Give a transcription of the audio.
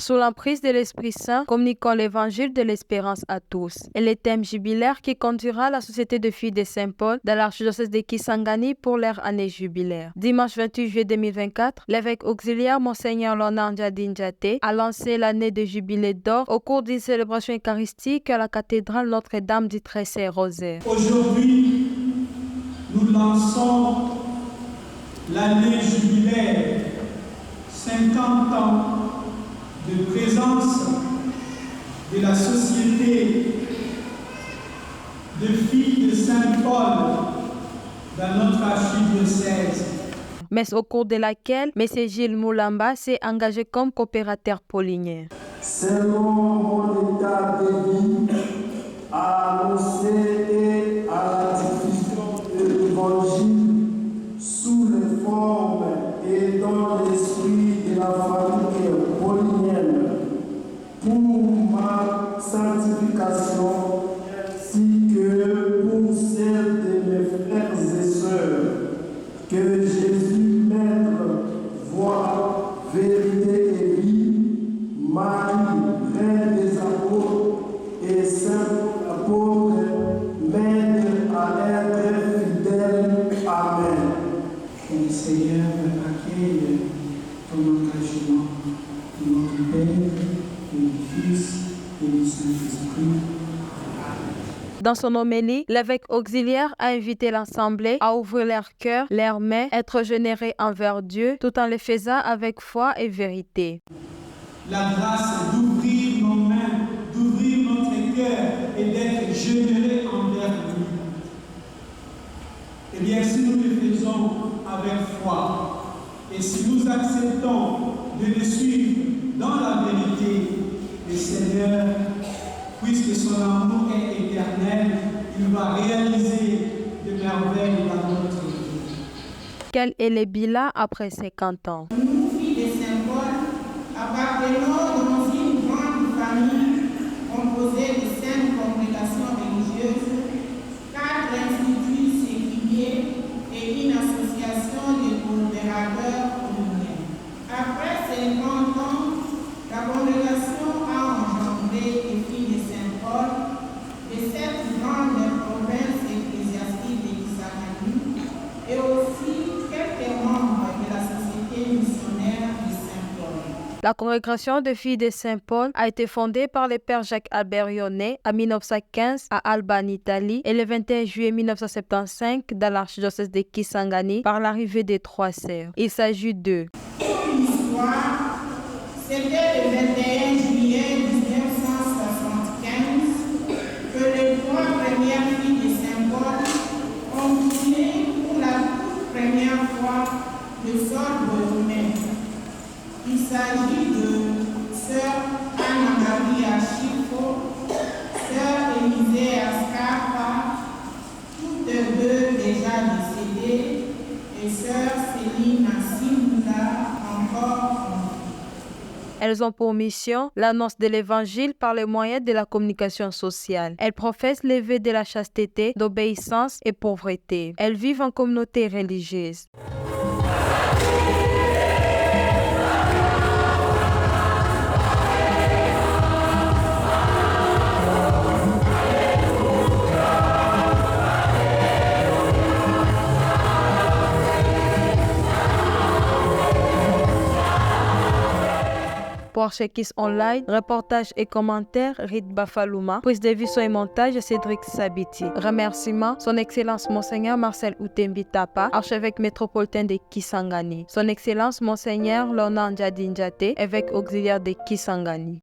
sous l'emprise de l'Esprit Saint, communiquant l'évangile de l'espérance à tous. Et le thème jubilaire qui conduira la Société de filles de Saint-Paul dans l'archidiocèse de Kisangani pour leur année jubilaire. Dimanche 28 juillet 2024, l'évêque auxiliaire Monseigneur Lornan Ndiadé a lancé l'année de jubilé d'or au cours d'une célébration eucharistique à la cathédrale Notre-Dame du Trésor-Rosaire. Aujourd'hui, nous lançons l'année jubilaire, 50 ans de présence de la Société de filles de Saint-Paul dans notre archidiocèse. Messe au cours de laquelle M. Gilles Moulamba s'est engagé comme coopérateur paulinier. Selon mon état de vie, à annoncer et à la diffusion de l'évangile sous les formes et dans l'esprit de la famille paulinienne pour ma sanctification ainsi que pour celle de mes frères et sœurs, que Jésus Maître, voie, vérité et vie, Marie, Reine des apôtres et Saint apôtre, m'aide à être fidèle. Amen. Que le Seigneur accueille ton engagement, de notre Père, et du Fils et du Saint-Esprit. Dans son homélie, l'évêque auxiliaire a invité l'Assemblée à ouvrir leur cœur, leurs mains, être généreux envers Dieu, tout en le faisant avec foi et vérité. La grâce d'ouvrir nos mains, d'ouvrir notre cœur et d'être généreux envers lui. Eh bien, si nous le faisons avec foi et si nous acceptons de le suivre dans la vérité, le Seigneur, puisque son amour est éternel, il va réaliser de merveilles dans notre vie. Quel est le bilan après 50 ans? Nous, filles de Saint-Paul, appartenons dans une grande famille composée de 5 congrégations religieuses, 4 instituts séculiers et une association de coopérateurs communautaires. Après 50 ans, la congrégation a engendré les filles de Saint-Paul de cette grande province ecclésiastique de Kisangani et aussi quelques membres de la société missionnaire de Saint-Paul. La congrégation des filles de Saint-Paul a été fondée par le père Jacques-Albert Yonnet en 1915 à Alba en Italie et le 21 juillet 1975 dans l'archidiocèse de Kisangani par l'arrivée des 3 sœurs. Il s'agit de L'histoire, c'était le 21 juillet 1975 que les 3 premières filles de Saint-Paul ont quitté pour la toute première fois le sol bolonais. Il s'agit de sœur Anna-Maria Chico, sœur Élisée Ascapa, toutes deux déjà décédées, et sœur Céline Simula, encore en vie. Elles ont pour mission l'annonce de l'Évangile par les moyens de la communication sociale. Elles professent les vœux de la chasteté, d'obéissance et pauvreté. Elles vivent en communauté religieuse. Pour Archekis Online, reportage et commentaires, Rit Bafalouma. Prise de vision et montage, Cédric Sabiti. Remerciements, Son Excellence Monseigneur Marcel Outembi Tapa, archevêque métropolitain de Kisangani. Son Excellence Monseigneur Lornan Ndiadé, évêque auxiliaire de Kisangani.